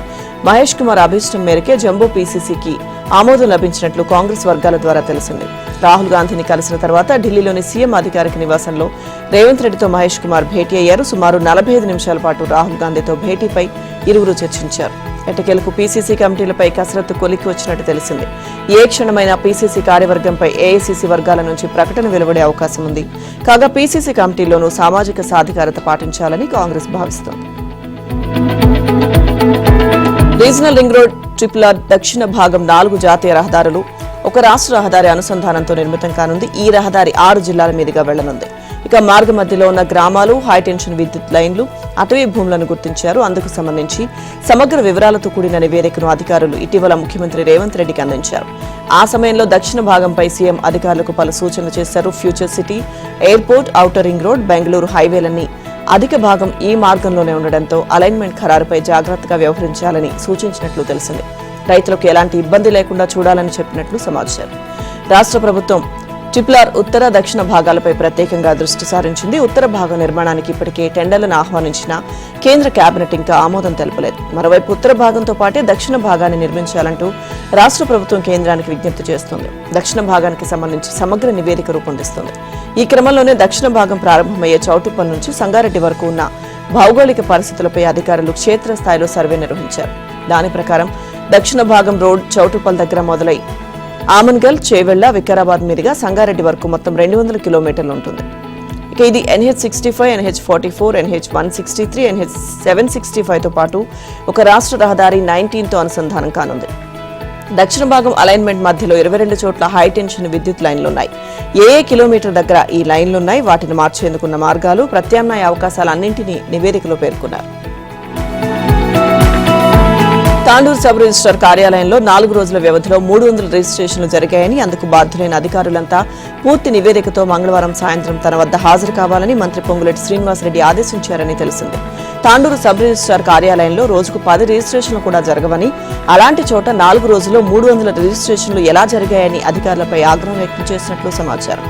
మహేష్ కుమార్ అభిష్టం మేరకే జంబో పీసీసీకి ఆమోదం లభించినట్లు కాంగ్రెస్ వర్గాల ద్వారా తెలిసింది. రాహుల్ గాంధీని కలిసిన తర్వాత ఢిల్లీలోని సీఎం అధికారిక నివాసంలో రేవంత్ రెడ్డితో మహేష్ కుమార్ భేటీ అయ్యారు. సుమారు 45 నిమిషాల పాటు రాహుల్ గాంధీతో భేటీపై ఇరువురు చర్చించారు. ఎట్టకేలకు పీసీసీ కమిటీలపై కసరత్తు కొలికి వచ్చినట్టు తెలిసింది. ఏ క్షణమైన పీసీసీ కార్యవర్గంపై ఏఐసీసీ వర్గాల నుంచి ప్రకటన వెలువడే అవకాశం ఉంది. కాగా పీసీసీ కమిటీలోనూ సామాజిక సాధికారత పాటించాలని కాంగ్రెస్ భావిస్తోంది. Regional ring road triple R దక్షిణ భాగం 4 జాతీయ రహదారులు, ఒక రాష్ట్ర రహదారి అనుసంధానంతో నిర్మితం కానుంది. ఈ రహదారి 6 జిల్లాల మీదుగా వెళ్లనుంది. ఇక మార్గ మధ్యలో ఉన్న గ్రామాలు, హైటెన్షన్ విద్యుత్ లైన్లు, అటవీ భూములను గుర్తించారు. అందుకు సంబంధించి సమగ్ర వివరాలతో కూడిన నివేదికను అధికారులు ఇటీవల ముఖ్యమంత్రి రేవంత్ రెడ్డికి అందించారు. ఆ సమయంలో దక్షిణ భాగంపై సీఎం అధికారులకు పలు సూచనలు చేశారు. Future city, airport, outer ring road, Bengaluru హైవేలన్నీ అధిక భాగం ఈ మార్గంలోనే ఉండడంతో అలైన్మెంట్ ఖరారుపై జాగ్రత్తగా వ్యవహరించాలని సూచించినట్లు తెలిసింది. రైతులకు ఎలాంటి ఇబ్బంది లేకుండా చూడాలని చెప్పినట్లు సమాచారం. రాష్ట్ర ప్రభుత్వం ట్రిపుల్ ఆర్ ఉత్తర, దక్షిణ భాగాలపై ప్రత్యేకంగా దృష్టి సారించింది. ఉత్తర భాగం నిర్మాణానికి ఇప్పటికే టెండర్లను ఆహ్వానించిన కేంద్ర కేబినెట్ ఇంకా ఆమోదం తెలపలేదు. మరోవైపు ఉత్తర భాగంతో పాటే దక్షిణ భాగాన్ని నిర్మించాలంటూ రాష్ట్ర ప్రభుత్వం కేంద్రానికి విజ్ఞప్తి చేస్తోంది. దక్షిణ భాగానికి సంబంధించి సమగ్ర నివేదిక రూపొందిస్తోంది. ఈ క్రమంలోనే దక్షిణ భాగం ప్రారంభమయ్యే చౌటుప్పల్ నుంచి సంగారెడ్డి వరకు ఉన్న భౌగోళిక పరిస్థితులపై అధికారులు క్షేత్రస్థాయిలో సర్వే నిర్వహించారు. దాని ప్రకారం దక్షిణ భాగం రోడ్ చౌటుప్పల్ దగ్గర మొదలై ఆమన్గల్, చేవెళ్ల, వికారాబాద్ మీదుగా సంగారెడ్డి వరకు మొత్తం 200 కిలోమీటర్లు ఉంటుంది. ఇక ఇది NH65, NH44, NH163, NH765తో పాటు ఒక రాష్ట్ర రహదారి 19తో అనుసంధానం కానుంది. దక్షిణ భాగం అలైన్మెంట్ మధ్యలో 22 చోట్ల హైటెన్షన్ విద్యుత్ లైన్లున్నాయి. ఏ కిలోమీటర్ దగ్గర ఈ లైన్లున్నాయి, వాటిని మార్చేందుకున్న మార్గాలు, ప్రత్యామ్నాయ అవకాశాలన్నింటినీ నివేదికలో పేర్కొన్నారు. తాండూరు సబ్ రిజిస్ట్రార్ కార్యాలయంలో 4 రోజుల వ్యవధిలో 300 రిజిస్ట్రేషన్లు జరిగాయని, అందుకు బాధ్యులైన అధికారులంతా పూర్తి నివేదికతో మంగళవారం సాయంత్రం తన వద్ద హాజరు కావాలని మంత్రి పొంగులేటి శ్రీనివాసరెడ్డి ఆదేశించారని తెలిసింది. తాండూరు సబ్ రిజిస్ట్రార్ కార్యాలయంలో రోజుకు 10 రిజిస్ట్రేషన్లు కూడా జరగవని, అలాంటి చోట 4 రోజుల్లో 300 రిజిస్ట్రేషన్లు ఎలా జరిగాయని అధికారులపై ఆగ్రహం వ్యక్తం చేసినట్లు సమాచారం.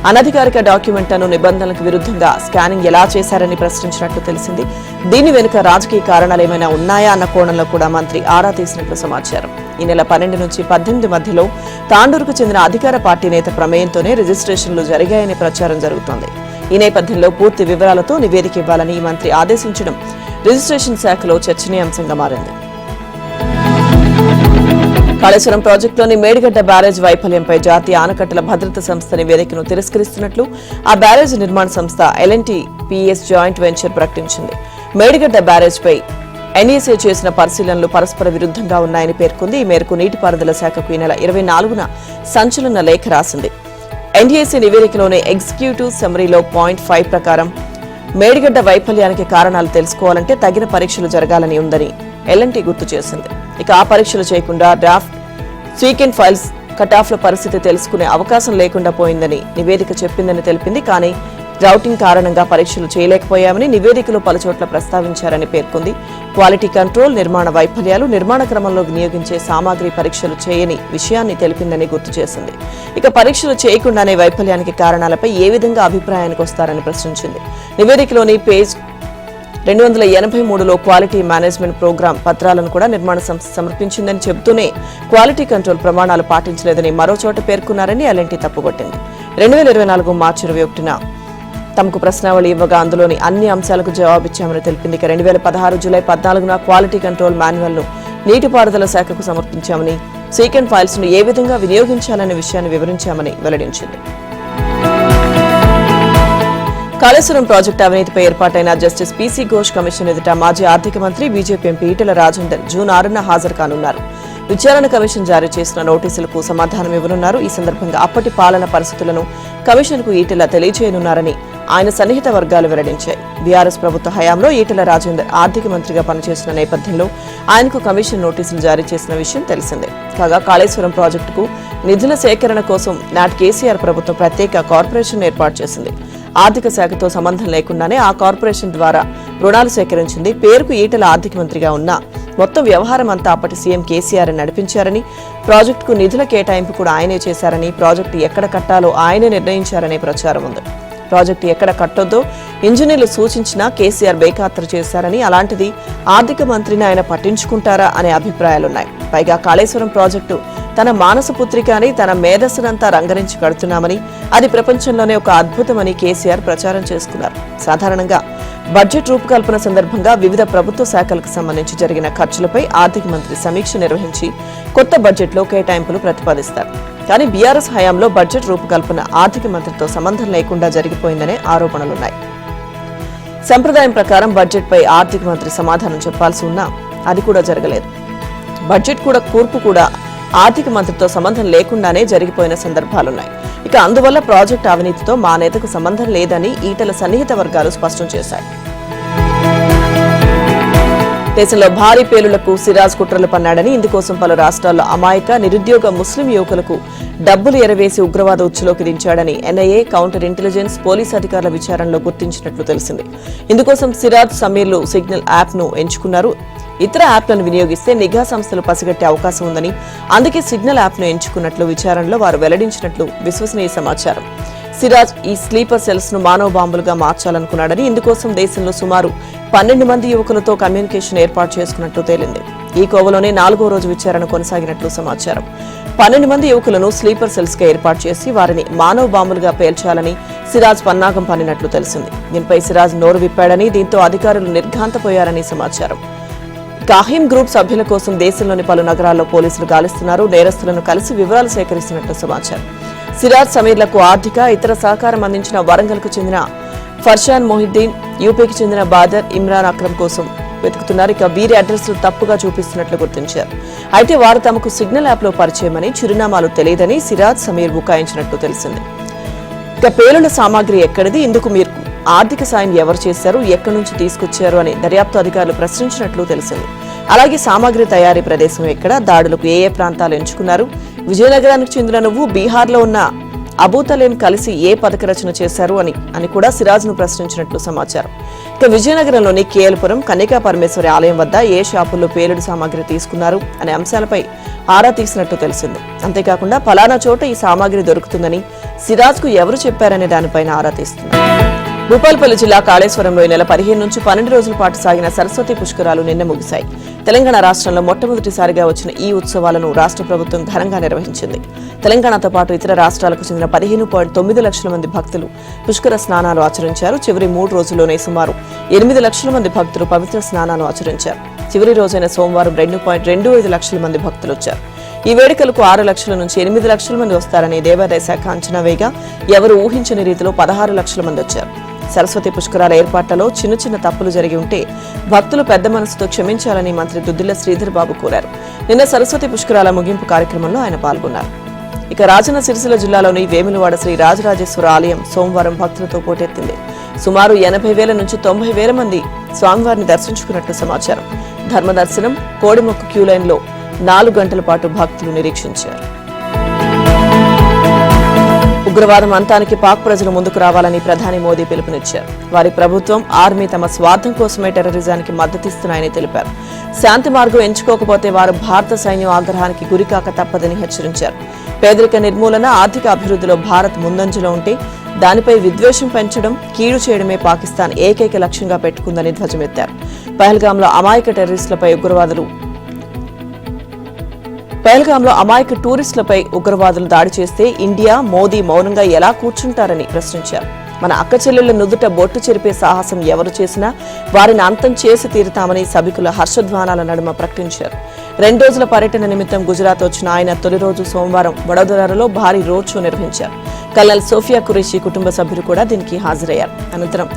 అనధికారిక డాక్యుమెంట్లను నిబంధనలకు విరుద్ధంగా స్కానింగ్ ఎలా చేశారని ప్రశ్నించినట్లు తెలిసింది. దీని వెనుక రాజకీయ కారణాలు ఏమైనా ఉన్నాయా అన్న కోణంలో కూడా మంత్రి ఆరా తీసినట్లు సమాచారం. ఈ నెల 12 నుంచి 18 మధ్యలో తాండూరుకు చెందిన అధికార పార్టీ నేత ప్రమేయంతోనే రిజిస్ట్రేషన్లు జరిగాయని ప్రచారం జరుగుతోంది. ఈ నేపథ్యంలో పూర్తి వివరాలతో నివేదిక ఇవ్వాలని మంత్రి ఆదేశించడం రిజిస్ట్రేషన్ శాఖలో చర్చనీయాంశంగా మారింది. కాళేశ్వరం ప్రాజెక్టులోని మేడిగడ్డ బ్యారేజ్ వైఫల్యంపై జాతీయ ఆనకట్టల భద్రత సంస్థ నివేదికను తిరస్కరిస్తున్నట్లు ఆ బ్యారేజ్ నిర్మాణ సంస్థ L&T PS జాయింట్ వెంచర్ ప్రకటించింది. మేడిగడ్డ బ్యారేజ్పై NESA చేసిన పరిశీలనలు పరస్పర విరుద్ధంగా ఉన్నాయని పేర్కొంది. ఈ మేరకు నీటిపారుదల శాఖకు ఈ నెల 24న సంచలన లేఖ రాసింది. NESA నివేదికలోని ఎగ్జిక్యూటివ్ సమ్మరీలో పాయింట్ 5 ప్రకారం మేడిగడ్డ వైఫల్యానికి కారణాలు తెలుసుకోవాలంటే తగిన పరీక్షలు జరగాలని ఉందని L&T గుర్తు చేసింది. ఇక ఆ పరీక్షలు చేయకుండా డ్రాఫ్ట్ స్వీకెండ్ ఫైల్స్ కటాఫ్ల పరిస్థితి తెలుసుకునే అవకాశం లేకుండా పోయిందని నివేదిక చెప్పిందని తెలిపింది. కానీ గ్రౌటింగ్ కారణంగా పరీక్షలు చేయలేకపోయామని నివేదికలో పలుచోట్ల ప్రస్తావించారని పేర్కొంది. క్వాలిటీ కంట్రోల్, నిర్మాణ వైఫల్యాలు, నిర్మాణ క్రమంలో వినియోగించే సామాగ్రి పరీక్షలు చేయని విషయాన్ని తెలిపిందని గుర్తు చేసింది. ఇక పరీక్షలు చేయకుండానే వైఫల్యానికి కారణాలపై ఏ విధంగా అభిప్రాయానికి వస్తారని ప్రశ్నించింది. నివేదికలోని పేజ్ 283లో క్వాలిటీ మేనేజ్మెంట్ ప్రోగ్రాం పత్రాలను కూడా నిర్మాణ సంస్థ సమర్పించిందని చెబుతూనే క్వాలిటీ కంట్రోల్ ప్రమాణాలు పాటించలేదని మరో చోట పేర్కొన్నారని L&T తప్పుకొట్టింది. 2024 మార్చి 21న తమకు ప్రశ్నావళి ఇవ్వగా అందులోని అన్ని అంశాలకు జవాబిచ్చామని తెలిపింది. 2016 జూలై 14న క్వాలిటీ కంట్రోల్ మాన్యువల్ను నీటిపారుదల శాఖకు సమర్పించామని, సీకెండ్ ఫైల్స్ ను ఏ విధంగా వినియోగించాలనే విషయాన్ని వివరించామని వెల్లడించింది. కాళేశ్వరం ప్రాజెక్టు అవినీతిపై ఏర్పాటైన జస్టిస్ PC ఘోష్ కమిషన్ ఎదుట మాజీ ఆర్థిక మంత్రి BJP MP Etela Rajender June 6న హాజరు కానున్నారు. విచారణ కమిషన్ జారీ చేసిన నోటీసులకు సమాధానం ఇవ్వనున్నారు. ఈ సందర్భంగా అప్పటి పాలన పరిస్థితులను కమిషన్కు ఈటెల తెలియజేయనున్నారని ఆయన సన్నిహిత వర్గాలు వెల్లడించాయి. బీఆర్ఎస్ ప్రభుత్వ హయాంలో ఈటెల రాజేందర్ ఆర్థిక మంత్రిగా పనిచేసిన నేపథ్యంలో ఆయనకు కమిషన్ నోటీసులు జారీ చేసిన విషయం తెలిసిందే. కాగా కాళేశ్వరం ప్రాజెక్టుకు నిధుల సేకరణ కోసం నాటి కేసీఆర్ ప్రభుత్వం ప్రత్యేక కార్పొరేషన్ ఏర్పాటు చేసింది. ఆర్థిక శాఖతో సంబంధం లేకుండానే ఆ కార్పొరేషన్ ద్వారా రుణాలు సేకరించింది. పేరుకు ఈటెల ఆర్థిక మంత్రిగా ఉన్న మొత్తం వ్యవహారం అంతా అప్పటి సీఎం కేసీఆర్ నడిపించారని, ప్రాజెక్టుకు నిధుల కేటాయింపు కూడా ఆయనే చేశారని, ప్రాజెక్టు ఎక్కడ కట్టాలో ఆయనే నిర్ణయించారనే ప్రచారం ఉంది. ప్రాజెక్టు ఎక్కడ కట్టొద్దో ఇంజనీర్లు సూచించినా కేసీఆర్ బేఖాతరు చేశారని, అలాంటిది ఆర్థిక మంత్రిని ఆయన పట్టించుకుంటారా అనే అభిప్రాయాలున్నాయి. పైగా కాళేశ్వరం ప్రాజెక్టు తన మానసపుత్రిక అని, తన మేధస్సునంతా రంగరించి కడుతున్నామని, అది ప్రపంచంలోనే ఒక అద్భుతమని కేసీఆర్ ప్రచారం చేసుకున్నారు. సాధారణంగా బడ్జెట్ రూపకల్పన సందర్భంగా వివిధ ప్రభుత్వ శాఖలకు సంబంధించి జరిగిన ఖర్చులపై ఆర్థిక మంత్రి సమీక్ష నిర్వహించి కొత్త బడ్జెట్లో కేటాయింపులు ప్రతిపాదిస్తారు. కానీ బీఆర్ఎస్ హయాంలో బడ్జెట్ రూపకల్పన ఆర్థిక మంత్రితో సంబంధం లేకుండా జరిగిపోయిందనే ఆరోపణలున్నాయి. సంప్రదాయం ప్రకారం బడ్జెట్పై ఆర్థిక మంత్రి సమాధానం చెప్పాల్సి ఉన్నా అది కూడా జరగలేదు. బడ్జెట్ కూడా కూర్పు కూడా ఆర్థిక మంత్రితో సంబంధం లేకుండానే జరిగిపోయిన సందర్భాలున్నాయి. ఇక అందువల్ల ప్రాజెక్టు అవినీతితో మా నేతకు సంబంధం లేదని ఈటెల సన్నిహిత వర్గాలు స్పష్టం చేశాయి. దేశంలో భారీ పేలులకు సిరాజ్ కుట్రలు పన్నాడని, ఇందుకోసం పలు రాష్ట్రాల్లో అమాయక నిరుద్యోగ ముస్లిం యువకులకు డబ్బులు ఎరవేసి ఉగ్రవాద ఉచ్చులోకి దించాడని NIA, కౌంటర్ ఇంటెలిజెన్స్, పోలీస్ అధికారుల విచారణలో గుర్తించినట్లు తెలిసింది. ఇందుకోసం సిరాజ్, సమీర్లు సిగ్నల్ యాప్ ను ఎంచుకున్నారు. ఇతర యాప్లను వినియోగిస్తే నిఘా సంస్థలు పసిగట్టే అవకాశం ఉందని, అందుకే సిగ్నల్ యాప్ ను ఎంచుకున్నట్లు విచారణలో వారు వెల్లడించినట్లు విశ్వసనీయ సమాచారం. సిరాజ్ ఈ స్లీపర్ సెల్స్ ను మానవ బాంబులుగా మార్చాలనుకున్నాడని, ఇందుకోసం దేశంలో సుమారు 12 మంది యువకులతో కమ్యూనికేషన్ ఏర్పాటు చేసుకున్నట్లు తేలింది. ఈ కోవలోనే 4వ రోజు విచారణ కొనసాగినట్లు సమాచారం. 12 మంది యువకులను స్లీపర్ సెల్స్ గా ఏర్పాటు చేసి వారిని మానవ బాంబులుగా పేల్చాలని సిరాజ్ పన్నాగం పన్నినట్లు తెలిసింది. దీనిపై సిరాజ్ నోరు విప్పాడని, దీంతో అధికారులు నిర్ఘాంతపోయారని సమాచారం. కాహిం గ్రూప్ సభ్యుల కోసం దేశంలోని పలు నగరాల్లో పోలీసులు గాలిస్తున్నారు. నేరస్తులను కలిసి వివరాలు సేకరిస్తున్నట్లు సమాచారం. సిరాజ్, సమీర్లకు ఆర్థిక, ఇతర సహకారం అందించిన వరంగల్కు చెందిన ఫర్షాన్ మొహిద్దీన్, యూపీకి చెందిన బాదర్, ఇమ్రాన్ అక్రమ్ కోసం వెతుకుతున్నారు. ఇక వీరి అడ్రస్లు తప్పుగా చూపిస్తున్నట్లు గుర్తించారు. అయితే వారు తమకు సిగ్నల్ యాప్ లో పరిచయమని, చిరునామాలు తెలియదని సిరాజ్, సమీర్ బుకాయించినట్లు తెలిసింది. ఇక పేలుల సామాగ్రి ఎక్కడిది, ఇందుకు మీరు ఆర్థిక సాయం ఎవరు చేశారు, ఎక్కడి నుంచి తీసుకొచ్చారు అని దర్యాప్తు అధికారులు ప్రశ్నించినట్లు తెలిసింది. అలాగే సామాగ్రి తయారీ ప్రదేశం ఎక్కడ, దాడులకు ఏ ప్రాంతాలు ఎంచుకున్నారు, విజయనగరానికి చెందిన నువ్వు బీహార్లో ఉన్న అబూతలేం కలిసి ఏ పథక రచన చేశారు అని కూడా సిరాజ్ ను ప్రశ్నించినట్లు సమాచారం. ఇక విజయనగరంలోని కేఎల్పురం కన్యకా పరమేశ్వరి ఆలయం వద్ద ఏ షాపుల్లో పేలుడు సామాగ్రి తీసుకున్నారు అనే అంశాలపై ఆరా తీసినట్లు తెలిసింది. అంతేకాకుండా ఫలానా చోట ఈ సామాగ్రి దొరుకుతుందని సిరాజ్ కు ఎవరు చెప్పారనే దానిపైన ఆరా తీస్తున్నారు. భూపాల్పల్లి జిల్లా కాళేశ్వరంలో ఈ నెల 15 నుంచి 12 రోజుల పాటు సాగిన సరస్వతి పుష్కరాలు నిన్న ముగిశాయి. తెలంగాణ రాష్ట్రంలో మొట్టమొదటిసారిగా వచ్చిన ఈ ఉత్సవాలను రాష్ట్ర ప్రభుత్వం ఘనంగా నిర్వహించింది. తెలంగాణతో పాటు ఇతర రాష్ట్రాలకు చెందిన 15.9 లక్షల మంది భక్తులు పుష్కర స్నానాలు ఆచరించారు. చివరి 3 రోజుల్లోనే సుమారు 8 లక్షల మంది భక్తులు పవిత్ర స్నానాలు ఆచరించారు. చివరి రోజైన సోమవారం 2.25 లక్షల మంది భక్తులు వచ్చారు. ఈ వేడుకలకు 6 లక్షల నుంచి 8 లక్షల మంది వస్తారని దేవాదాయ శాఖ అంచనా వేయగా ఎవరు ఊహించని రీతిలో 16 లక్షల మంది వచ్చారు. సరస్వతి పుష్కరాల ఏర్పాట్లలో చిన్న చిన్న తప్పులు జరిగి ఉంటే భక్తులు పెద్ద మనసుతో క్షమించాలని మంత్రి దుద్దిళ్ల శ్రీధర్ బాబు కోరారు. నిన్న సరస్వతి పుష్కరాల ముగింపు కార్యక్రమంలో ఆయన పాల్గొన్నారు. ఇక రాజన్న సిరిసిల్ల జిల్లాలోని వేములవాడ శ్రీ రాజరాజేశ్వర ఆలయం సోమవారం భక్తులతో పోటెత్తింది. సుమారు 80,000 నుంచి 90,000 మంది స్వామివారిని దర్శించుకున్నట్లు సమాచారం. ధర్మదర్శనం, కోడిమొక్కు క్యూ లైన్లో 4 గంటల పాటు భక్తులు నిరీక్షించారు. ఉగ్రవాదం అంతానికి పాక్ ప్రజలు ముందుకు రావాలని ప్రధాని మోదీ పిలుపునిచ్చారు. వారి ప్రభుత్వం, ఆర్మీ తమ స్వార్థం కోసమే టెర్రరిజానికి మద్దతిస్తున్నాయని తెలిపారు. శాంతి మార్గం ఎంచుకోకపోతే వారు భారత సైన్యం ఆగ్రహానికి గురికాక తప్పదని హెచ్చరించారు. పేదరిక నిర్మూలన, ఆర్థిక అభివృద్ధిలో భారత్ ముందంజలో ఉంటే దానిపై విద్వేషం పెంచడం, కీడు చేయడమే పాకిస్తాన్ ఏకైక లక్ష్యంగా పెట్టుకుందని ధ్వజమెత్తారు. పహల్గాంలో అమాయక టూరిస్టులపై ఉగ్రవాదులు దాడి చేస్తే ఇండియా, మోదీ మౌనంగా ఎలా కూర్చుంటారని ప్రశ్నించారు. మన అక్క చెల్లెళ్ల నుదుట బొట్టు చెరిపే సాహసం ఎవరు చేసినా వారిని అంతం చేసి తీరుతామని సభికుల హర్షధ్వానాల నడుమ ప్రకటించారు. 2 రోజుల పర్యటన నిమిత్తం గుజరాత్ వచ్చిన ఆయన తొలి రోజు సోమవారం వడోదరాలో భారీ రోడ్ షో నిర్వహించారు. కల్నల్ సోఫియా ఖురేషీ కుటుంబ సభ్యులు కూడా దీనికి హాజరయ్యారు. అనంతరం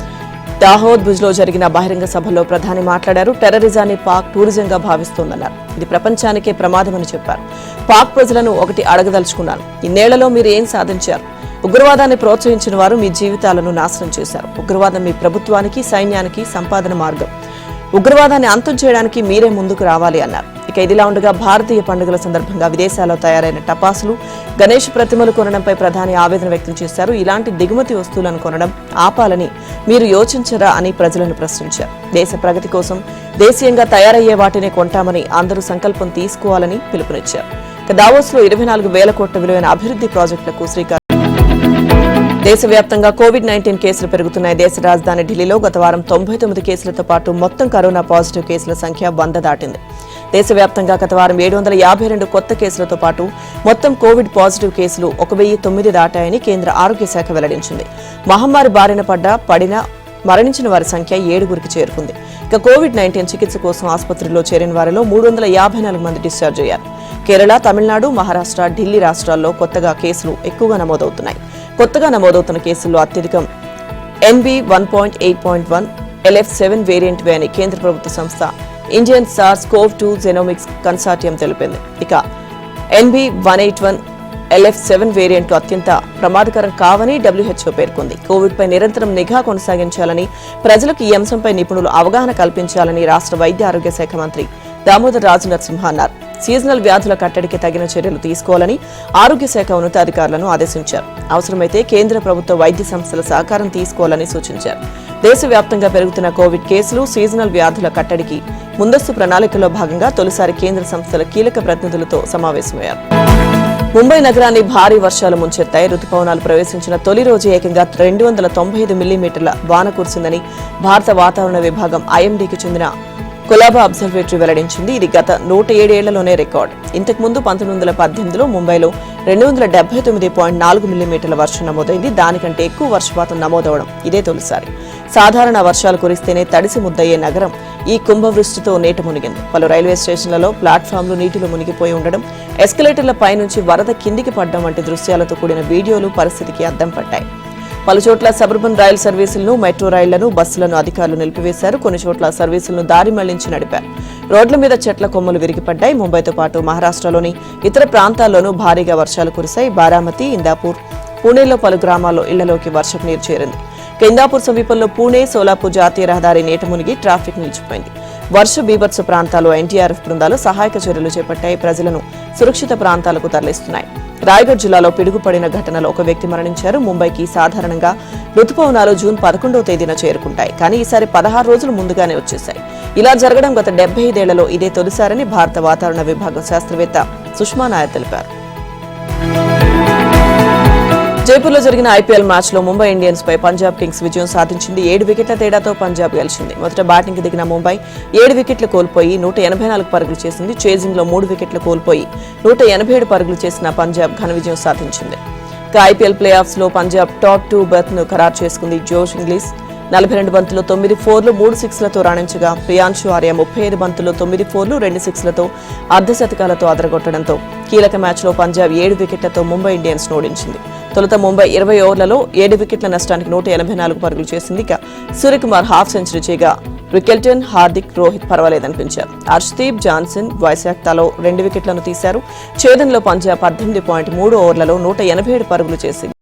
దాహోద్ భుజ్లో జరిగిన బహిరంగ సభలో ప్రధాని మాట్లాడారు. టెర్రరిజాన్ని పాక్ టూరిజంగా భావిస్తోందన్నారు. ఇది ప్రపంచానికే ప్రమాదమని చెప్పారు. పాక్ ప్రజలను ఒకటి అడగదలుచుకున్నాను, ఇన్నేళ్లలో మీరు ఏం సాధించారు? ఉగ్రవాదాన్ని ప్రోత్సహించిన వారు మీ జీవితాలను నాశనం చేశారు. ఉగ్రవాదం మీ ప్రభుత్వానికి, సైన్యానికి సంపాదన మార్గం. ఉగ్రవాదాన్ని అంతం చేయడానికి మీరే ముందుకు రావాలి అన్నారు. ఇక ఇదిలా ఉండగా భారతీయ పండుగల సందర్భంగా విదేశాల్లో తయారైన టపాసులు, గణేష్ ప్రతిమలు కొనడంపై ప్రధాని ఆవేదన వ్యక్తం చేశారు. ఇలాంటి దిగుమతి వస్తువులను కొనడం ఆపాలని మీరు యోచించరా అని ప్రజలను ప్రశ్నించారు. దేశ ప్రగతి కోసం దేశీయంగా తయారయ్యే వాటిని కొంటామని అందరూ సంకల్పం తీసుకోవాలని పిలుపునిచ్చారు. ఇక దావోస్లో 24,000 కోట్ల విలువైన అభివృద్ధి ప్రాజెక్టులకు శ్రీకారం. దేశవ్యాప్తంగా కోవిడ్-19 కేసులు పెరుగుతున్నాయి. దేశ రాజధాని ఢిల్లీలో గత వారం 99 కేసులతో పాటు మొత్తం కరోనా పాజిటివ్ కేసుల సంఖ్య 100 దాటింది. దేశవ్యాప్తంగా గత వారం 752 కొత్త కేసులతో పాటు మొత్తం కోవిడ్ పాజిటివ్ కేసులు 1009 దాటాయని కేంద్ర ఆరోగ్య శాఖ వెల్లడించింది. మహమ్మారి బారిన మరణించిన వారి సంఖ్య 7గురికి చేరుకుంది. ఇక కోవిడ్-19 చికిత్స కోసం ఆసుపత్రిలో చేరిన వారిలో 354 మంది డిశ్చార్జ్ అయ్యారు. కేరళ, తమిళనాడు, మహారాష్ట్ర, ఢిల్లీ రాష్ట్రాల్లో కొత్తగా కేసులు ఎక్కువగా నమోదవుతున్నాయి. కొత్తగా నమోదవుతున్న కేసుల్లో అత్యధికం NB1.8.1 LF7 వేరియంట్ అని కేంద్ర ప్రభుత్వ సంస్థ ఇండియన్ SARS-CoV-2 జెనోమిక్స్ కన్సార్టియం తెలిపింది. ఇక NB181 LF7 వేరియంట్లు అత్యంత ప్రమాదకరం కావని WHO పేర్కొంది. కోవిడ్పై నిరంతరం నిఘా కొనసాగించాలని, ప్రజలకు ఈ అంశంపై నిపుణులు అవగాహన కల్పించాలని రాష్ట్ర వైద్య ఆరోగ్య శాఖ మంత్రి దామోదర్ రాజు నరసింహ అన్నారు. సీజనల్ వ్యాధుల కట్టడికి తగిన చర్యలు తీసుకోవాలని ఆరోగ్య శాఖ ఉన్నతాధికారులను ఆదేశించారు. అవసరమైతే కేంద్ర ప్రభుత్వ వైద్య సంస్థల సహకారం తీసుకోవాలని సూచించారు. దేశవ్యాప్తంగా పెరుగుతున్న కోవిడ్ కేసులు, సీజనల్ వ్యాధుల కట్టడికి ముందస్తు ప్రణాళికలో భాగంగా తొలిసారి కేంద్ర సంస్థల కీలక ప్రతినిధులతో సమావేశమయ్యారు. ముంబై నగరాన్ని భారీ వర్షాలు ముంచెత్తాయి. రుతుపవనాలు ప్రవేశించిన తొలి రోజు ఏకంగా 295 మిల్లీమీటర్ల వాన కురిసిందని భారత వాతావరణ విభాగం IMDకి చెందిన కొలాబా అబ్జర్వేటరీ వెల్లడించింది. ఇది గత 107 ఏళ్లలోనే రికార్డు. ఇంతకుముందు 1918లో ముంబైలో 279.4 మిల్లీమీటర్ల వర్షం నమోదైంది. దానికంటే ఎక్కువ వర్షపాతం నమోదవడం ఇదే తొలిసారి. సాధారణ వర్షాలు కురిస్తేనే తడిసి ముద్దయ్యే నగరం ఈ కుంభవృష్టితో నేట మునిగింది. పలు రైల్వే స్టేషన్లలో ప్లాట్ఫామ్లు నీటిలో మునిగిపోయి ఉండడం, ఎస్కలేటర్ల పై నుంచి వరద కిందికి పడ్డం వంటి దృశ్యాలతో కూడిన వీడియోలు పరిస్థితికి అద్దం పట్టాయి. పలుచోట్ల సబర్బన్ రైలు సర్వీసులను, మెట్రో రైళ్లను, బస్సులను అధికారులు నిలిపివేశారు. కొన్ని చోట్ల సర్వీసులను దారి మళ్లించి నడిపారు. రోడ్ల మీద చెట్ల కొమ్మలు విరిగిపడ్డాయి. ముంబైతో పాటు మహారాష్ట్రలోని ఇతర ప్రాంతాల్లోనూ భారీగా వర్షాలు కురిశాయి. బారామతి, ఇందాపూర్, పూణేలో పలు గ్రామాల్లో ఇళ్లలోకి వర్షపు నీరు చేరింది. ఇందాపూర్ సమీపంలో పూణే సోలాపూర్ జాతీయ రహదారి నీట మునిగి ట్రాఫిక్ నిలిచిపోయింది. వర్ష బీభత్స ప్రాంతాల్లో NDRF బృందాలు సహాయక చర్యలు చేపట్టాయి. ప్రజలను సురక్షిత ప్రాంతాలకు తరలిస్తున్నాయి. రాయగఢ్ జిల్లాలో పిడుగుపడిన ఘటనలో ఒక వ్యక్తి మరణించారు. ముంబైకి సాధారణంగా రుతుపవనాలు జూన్ 11వ తేదీన చేరుకుంటాయి. కానీ ఈసారి 16 రోజులు ముందుగానే వచ్చేశాయి. ఇలా జరగడం గత 75 ఏళ్లలో ఇదే తొలిసారని భారత వాతావరణ విభాగం శాస్త్రవేత్త సుష్మా నాయర్ తెలిపారు. జైపూర్లో జరిగిన IPL మ్యాచ్లో ముంబై ఇండియన్స్ పై పంజాబ్ కింగ్స్ విజయం సాధించింది. 7 వికెట్ల తేడాతో పంజాబ్ గెలిచింది. మొదట బ్యాటింగ్ దిగిన ముంబై 7 వికెట్లు కోల్పోయి 184 పరుగులు చేసింది. చేజింగ్ లో 3 వికెట్లు కోల్పోయి 187 పరుగులు చేసిన పంజాబ్ ఘన విజయం సాధించింది. IPL ప్లే ఆఫ్స్ లో పంజాబ్ టాప్ 2 బెర్త్ ను ఖరారు చేసుకుంది. జోష్ ఇంగ్లీష్ 42 బంతుల్లో 9 4లు 3 6లతో రాణించగా ప్రియాంశు ఆర్య 35 బంతుల్లో 9 4లు 2 6లతో అర్ధశతకాలతో అదరగొట్టడంతో కీలక మ్యాచ్లో పంజాబ్ 7 వికెట్లతో ముంబై ఇండియన్స్ ఓడించింది. తొలుత ముంబై 20 ఓవర్లలో 7 వికెట్ల నష్టానికి 184 పరుగులు చేసింది. ఇక సూర్యకుమార్ హాఫ్ సెంచరీ చేయగా వికెల్టన్, హార్దిక్, రోహిత్ పర్వాలేదనిపించారు. హర్షదీప్, జాన్సన్, వైశాఖ్ తలో 2 వికెట్లను తీశారు. ఛేదనలో పంజాబ్ 18.3 ఓవర్లలో 187 పరుగులు చేసింది.